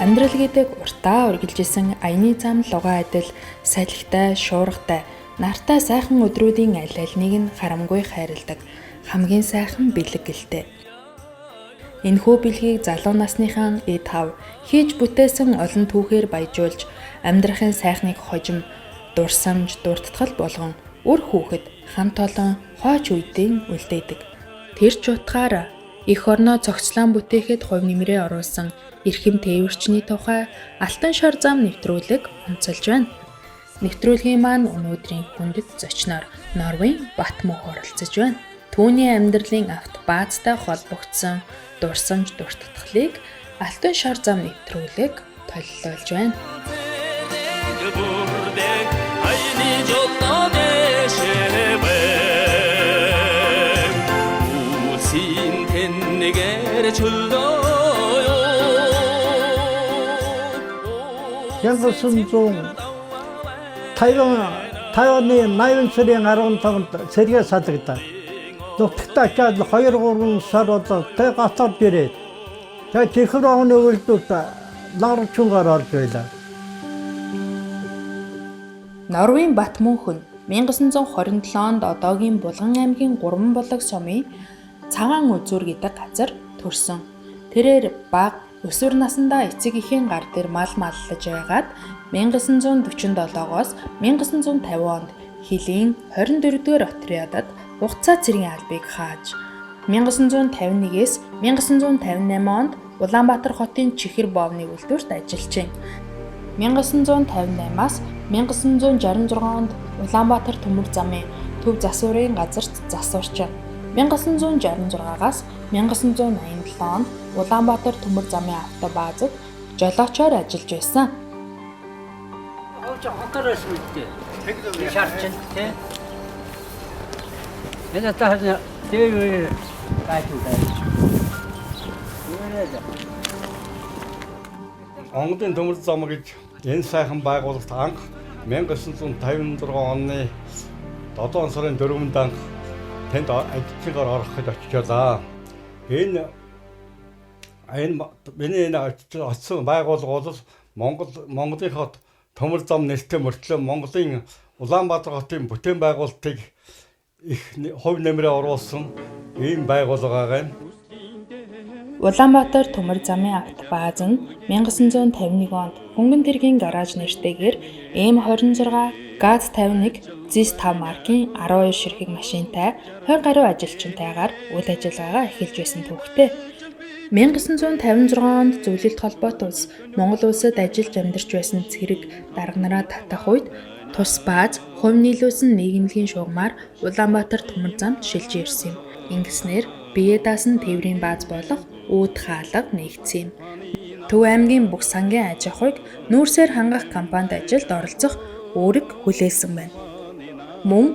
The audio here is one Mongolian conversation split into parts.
амьдрал гэдэг уртаа үргэлжилсэн аяны зам лугаа адил салхитай, шуургатай, нартай сайхан өдрүүдийн аль алиныг нь харамгүй хайрладаг хамгийн сайхан бэлэг гэлтэй. Энэхүү бэлгийг залуу насныхан эд хав хийж бүтээсэн олон түүхээр баяжуулж амьдрахын сайхныг хожим, дурсамж, дуртатгал болгон үр хүүхэд хамт олон хойч үедийн үлдээдэг. Тэр ч утгаараа эх орноо цогцлон бүтээхэд хувь нэмрээ оруулсан эрхэм тээвэрчний тухай алтан шар зам нэвтрүүлэг онцолж байна. Нэвтрүүлгийн маань өнөөдрийн хүндэт зочноор Норвегийн Батмүх оролцож байна. Түүний амьдралын авт баазтай холбогдсон дурсамж дуртатгалыг алтан шар зам нэвтрүүлэг толилуулж байна. Тайваны 80 сарын 15-нд сэргээ салгадаа. Нутагтаа чад 2-3 сар болоо тэг гатар бирээд. Тэг чихэр оны үлдүүд ларчунгаар орж байлаа. Норвегийн Батмүх нь 1927 онд одоогийн Булган аймгийн Гурванбулаг сумын Цагаан үзүүр гэдэг газар төрсөн. Тэрээр бага өсвөр насндаа эцэг эхийн гар дээр мал маллаж байгаад 1947-оос 1950 онд Хилийн 24-р отрядад хугацаа цэргийн албыг хааж 1951-ээс 1958 онд Улаанбаатар хотын Чихэр боовны үйлдвэрт ажиллаж байна. 1958-аас 1966 онд Улаанбаатар төмөр замын төв засварын газарт засварч 1966-аас 1987 онд Улаанбаатар төмөр замын автобаазад жолоочоор ажиллаж байсан. Хотороос үлдээ. Шарчин тий. Энэ тахна тэр гайтай. Монголын төмөр зам гэж энэ сайхан байгууллагт анх 1956 оны 7 сарын 4-нд анх тэнд ажилчингаар орох гэж очижлаа. Энэ миний очсон байгууллага бол Монголынхоо төмөр зам нэртэй мөртлөө Монголын Улаанбаатар хотын бүтээн байгуулалтыг их хувь нэмрээ оруулсан ийм байгууллага байна. Улаанбаатар төмөр замын автобааз нь 1951 онд хөнгөн тэргийн гараж нэртэйгээр М26 ГАЗ-51 ЗИС-5 маркийн 12 ширхэг машинтай 20 гаруй ажилчнтайгаар үйл ажиллагаагаа эхэлж байсан түүхтэй. 1956 онд зөвлөлт холбоот улс Монгол улсад ажиллаж амьдарч байсан цэрэг дарга нараа татах үед тус бааз хувь нийлүүлсэн нийгэмлэгийн шугамар Улаанбаатар төмөр замд шилжиж ирсэн юм. Ингэснээр бие даасан тээврийн бааз болох үүд хаалга нэгдсэн юм. Төв аймгийн бүх сангийн аж ахуйг нүүрсээр хангах компанид ажилд оролцох үүрэг хүлээсэн байна. Мөн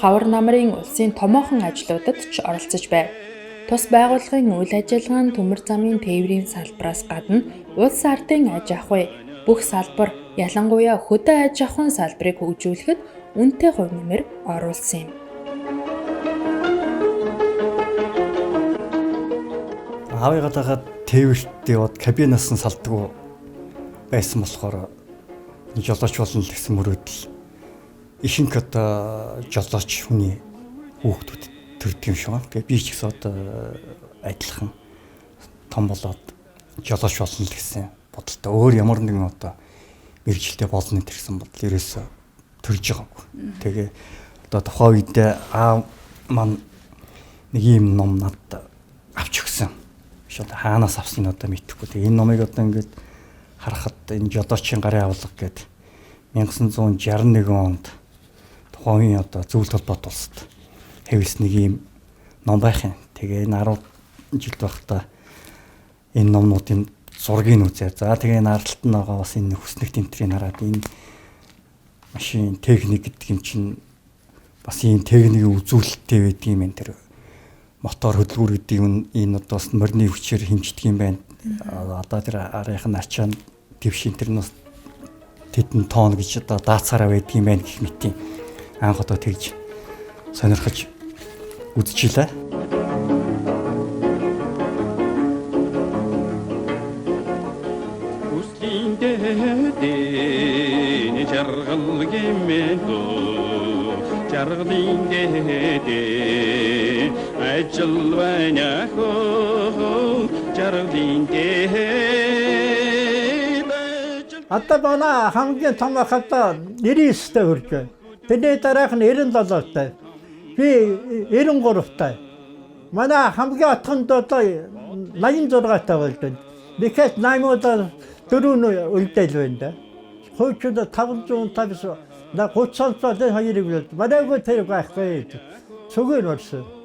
хавар намрын улсын томоохон ажлуудад ч оролцож байв. Тус байгууллагын үйл ажиллагаа нь төмөр замын тээврийн салбараас гадна улс ардын аж ахуй бүх салбар ялангуяа хөдөө аж ахуйн салбарыг хөгжүүлэхэд үнэтэй хувь нэмэр оруулсан юм. Аавыгаа дагаад тээвэрт яваад кабинаас нь салдгүй байсан болохоор жолооч болно л гэсэн мөрөөдөл ихэнх одоо жолооч хүний хүүхдүүд төрдөг юм шиг байна. Тэгээ би ч гэсэн одоо адилхан том болоод жолооч болно л гэсэн бодолтой. Өөр ямар нэгэн одоо мэргэжилтэй болно гэсэн бодол ерөөсө төрж байгаагүй. Тэгээ одоо тухайн үед аав маань нэг юм ном надад авч өгсөн. Шууд хаанаас авсныг одоо мэдэхгүй. Тэгээ энэ номыг одоо ингээд харахад энэ жолоочийн гарын авлага гэдэг 1961 онд тухайн одоо зөвлөлт холбоот улсад хэвлэсэн нэг юм ном байх юм. Тэгээ энэ 10 жил байхдаа энэ номнуудын зургийг үзээ. За тэгээ энэ аралтанд байгаа бас энэ хүснэг тэмтрийг хараад энэ машин техник гэдэг юм чинь бас ийм техникийн үзүүлэлттэй байдаг юм энэ тэр мотор хөдөлгүүр гэдэг энэ одоо бас морины хүчээр хэмждэг юм байна. Одоо тэр арийнхын ачаан твшин тэр нь тэдэн тонн гэж одоо даацаараа байдаг юм байна гэх мэт анх одоо тэгж сонирхож үзчихлээ. жаргал гэмэдо жаргалын дээдээ ажил байна хөө жаргалын дээдээ Одоо манай хамгийн том хата 99-тэй хүрч байна. Тэрний дараах нь 97-тай. Би 93-тай. Манай хамгийн отхонд одоо 86-тай болж байна. Нэхэс 8-удаа 4 үлдээл байна да. Хөөчөд 550 на 30-тай хоёрыг л манайгүй тэр байхгүй. Цугээр орсон.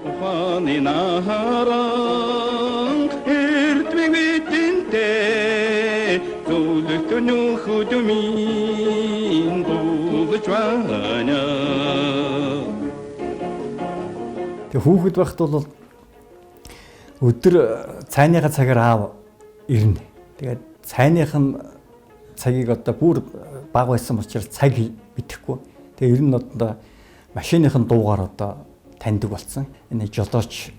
ухааны наран эрдмэгтэнтэй зүлгтөн хөдмийн дуулж байна. Тэг хүүхэд байхад бол өдөр цайныхаа цагаар аав ирнэ. Тэгээд цайныхын цагийг одоо бүр бага байсан учраас цаг бидэхгүй. Тэгээ ер нь одоо машиныхын дуугаар одоо таньдаг болсон. Энэ жолооч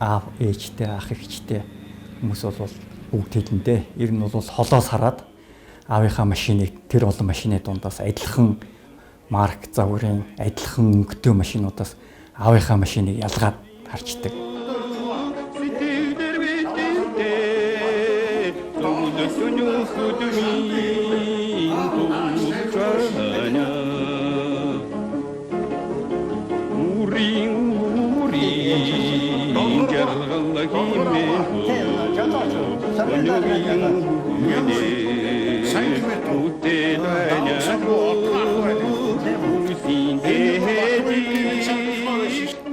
аав ээжтэй ах эгчтэй хүмүүс бол бүгд хэлэндээ ер нь бол холоос хараад аавынхаа машиныг тэр олон машины дундаас адилхан марк загварын адилхан өнгөтэй машинуудаас аавынхаа машиныг ялгаад харчдаг.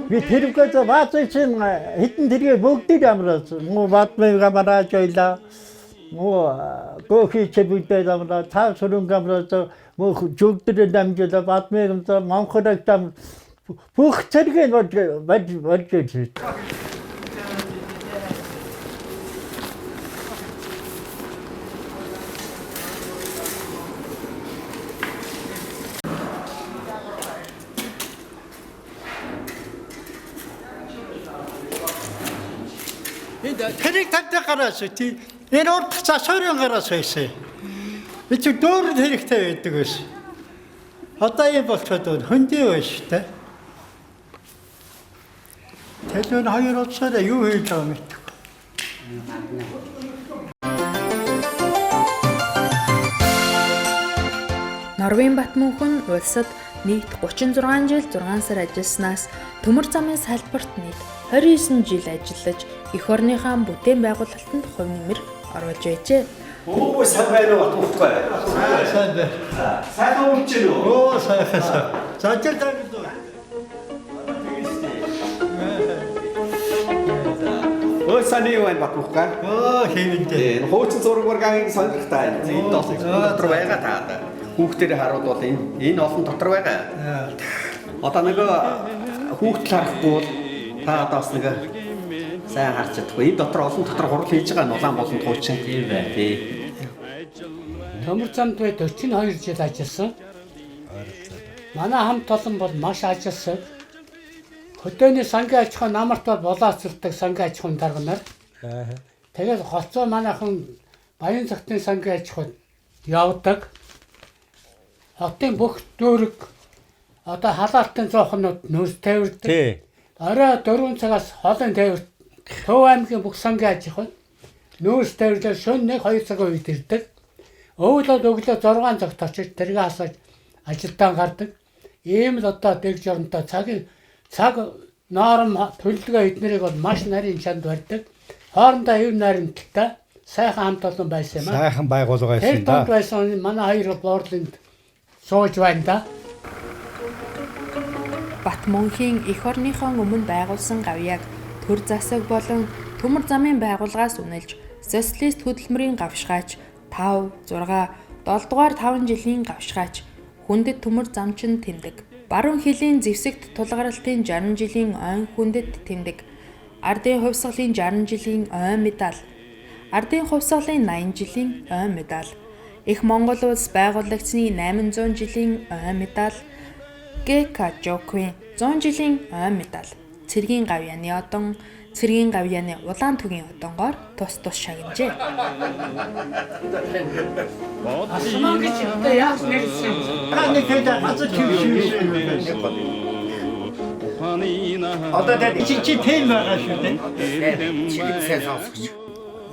Би тэрүүгээс баацсан хитэн тэргээ бүгдийг амраас муу баатмыг амрааж ойлаа. Муу кофе чэбүдээ амраа цаа сүрэн амраас муу жүгдэр дамжуулаа баатмыг амраа монхорог дам бүх зэрэг болж ирсэн. Тэрийг тавьдаг гараасаа тий энэ урд цаа сойрон гараасаа хийсэн. Би ч дөөр хэрэгтэй байдаг байсан. Одоо юм болчиход хөндөй байна шүү дээ. Телефон хоёр удаа юу хийж байгаа юм бэ? Норвегийн Батмөнхөн улсад нийт 36 жил 6 сар ажилласнаас төмөр замын салбарт нийт 29 жил ажиллаж эх орныхаа бүтээн байгуулалтанд хувь нэмэр оруулж байжээ. Оо сайн байна уу Батмөнхөн? Сайн байна. Сайхан өмчнө үү? Оо сайхан. Зажил тань. Өө сайн юу байна Батмөнхөн? Оо хэвэнтэй. Хуучин зураг баргааны сонирхолтой. Энд олон дотор байгаа таад. Хүүхдээр харуул бол энэ олон дотор байгаа. Одоо нөгөө хүүхд харахгүй та одоос нэг сайн харж чадахгүй. Энэ дотор олон дотор хурал хийж байгаа нь улаан болон хуучин. Тийм бай. Тий. Төмөр замд 42 жил ажилласан. Манай хамт олон бол маш ажилласан. Хөдөөний сангийн аж ахуй намарт бол болооцолдог сангийн аж ахуйн дарганаар. Тэгээд хоцоо манайхан Баян цагтын сангийн аж ахуйд явдаг. Хотын бүх дүүрэг одоо халаалтын зоохнууд нөөц тавирдаг. Тий. Орой 4 цагаас хоолын тавирт Төв аймгийн бүх сангийн аж ахуй нөөц тавирлаа шөнө 1-2 цагийн үед ирдэг. Өглөө 6 цагт очиж тэргээ асааж ажилдаа гардаг. Ийм л одоо дэгж оронтой цаг ноором төлөлгөө эднэрийг бол маш нарийн чанд барьдаг. Хоорондоо ив нарийнтай сайхан хамт олон байсан юм аа. Сайхан байгуулга байсан Тэр донд байсан манай хоёр буурланд сууж байна да. Батмөнхийн эх орныхон өмнө байгуулсан гавьяаг төр засаг болон төмөр замын байгууллагаас үнэлж социалист хөдөлмөрийн гавшгаач 5, 6, 7 дугаар 5 жилийн гавшгаач хүндэт төмөр замчин тэмдэг. Баруун хилийн зэвсэгт тулгаралтын 60 жилийн ойн хүндэт тэмдэг. Ардын хувьсгалын 60 жилийн ойн медаль. Ардын хувьсгалын 80 жилийн ойн медаль. Их Монгол улс байгуулагдсны 800 жилийн ойн медаль. ГК Жоквын 100 жилийн ойн медаль. Цэргийн гавьяаны одон, Цэргийн гавьяаны улаан түгийн удангоор тус шагнажээ. Асмаа гэж одоо яаж нэрсэн? Нэг хэдэ хазар чившээ. Одоо тэр чи тийм байгаа шүү дээ.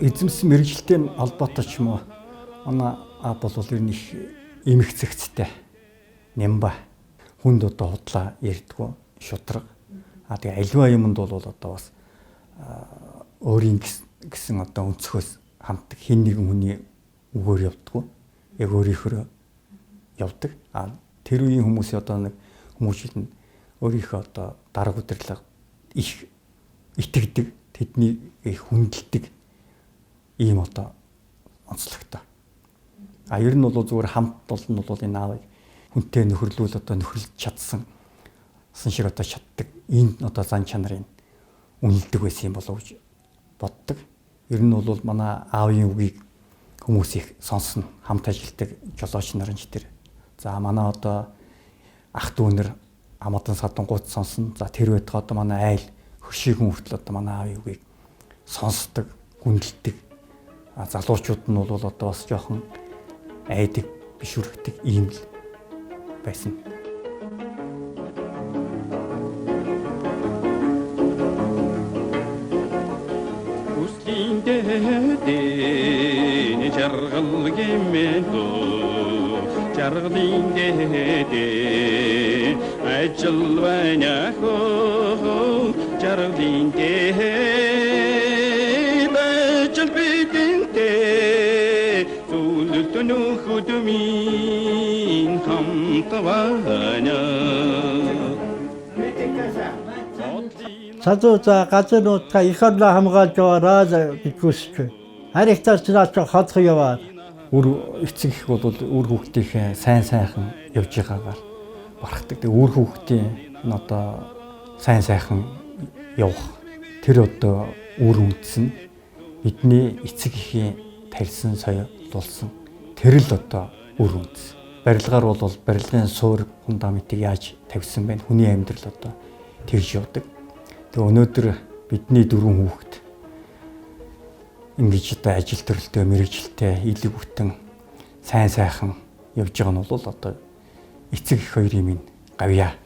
Эзэмс мэрэгжилтэй холбоотой ч юм уу манай аав бол ер нь их эмх зэгцтэй нямба хүнд одоо худлаа ярьдгүү шудраг тэгээ аливаа юмд бол одоо бас өөрийн гэсэн одоо өнцгөөс хамтдаг хэн нэгэн хүний үгээр явдггүй яг өөрийнхөө явдаг тэр үеийн хүмүүсийн одоо нэг хүмүүжил нь өөрийнхөө одоо дарга удирдлага их итгэдэг тэдний их хүндэлдэг ийм одоо онцлогтой. Ер нь бол зүгээр хамт болно бол энэ аавыг хүнтэй нөхөрлүүл одоо нөхөрлөж чадсан шиг одоо чаддаг энэ одоо зан чанарын үнэлдэг байсан юм болов гэж боддог. Ер нь бол манай аавын үгийг хүмүүс их сонсно хамт ажилладаг жолооч нарын ч тэр. За манай одоо ах дүүнэр амадан садангууд сонсно. За тэр байтугай одоо манай айл хөршигэн хүртэл одоо манай аавын үгийг сонсдог, гүнэлдэг. Залуучууд нь бол одоо бас жоохон айдаг, бишүрхдэг ийм л байсан. Үслийн дээдээ жаргал гэмэдөө жаргалын дээдээ ажил байна хөө жаргалын дээдээ ажил бидэнтэй зүлтөнө хөдмийн хамтваня Садууца газруудаа их орлоо хамгаалж яваараа гэж хүсэж байна. Харигтаас наач хадах яваа. Үр эцэг их бол үр хүүхдийнхээ сайхан явж байгаагаар барахдаг. Тэгээ үр хүүхдийн нь одоо сайхан явах тэр одоо үр үндэс нь бидний эцэг эхийн тарьсан соёо дулсан тэр л одоо үр үндэс. Барилгаар бол барилгын суур фундаментыг яаж тавьсан бэ? Хүний амьдрал одоо тэгж явдаг. Тэгээ өнөөдөр бидний дөрвөн хүүхэд ингэж одоо ажил төрөлтөө мэрэгжилтэй илүү бүтэн сайхан явж байгаа нь бол одоо эцэг их хоёрын минь гавьяа.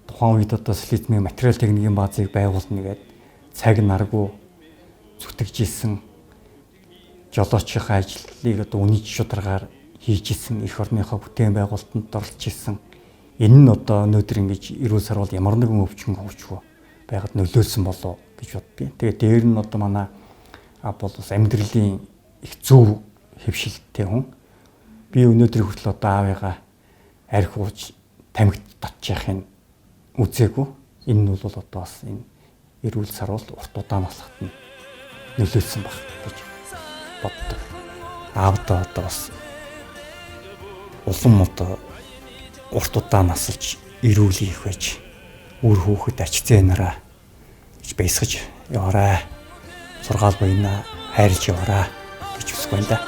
Тухайн үед одоо социализмын материал техникийн баазыг байгуулна гэдэг цаг наргүй зүтгэж исэн жолоочийн ажлыг одоо үнийч шударгаар хийж исэн эх орныхоо бүтээн байгуулалтанд оролцож исэн. Энэ нь одоо өнөөдөр ингэж эрүүл сар бол ямар нэгэн өвчин хөвчгүй байгаад нөлөөлсөн болов гэж боддیں۔ Тэгээд дээр нь одоо манай бол бас амьдралын их зөв хэвшилттэй хүн. Би өнөөдрийн хүртэл одоо аавыгаа архиуж тамхи татчихын үзээгүй. Энэ нь бол одоо бас энэ эрүүл сар бол урт удаан насахад нь нөлөөлсөн баг гэж боддог. Аавдаа одоо бас улам одоо урт удаан насалж эрүүл их байж үр хүүхэд ачцээ нараа гэж баясгаж яваарай. Сургаал буйнаа хайрлж яваарай гэж хүсэж байна да.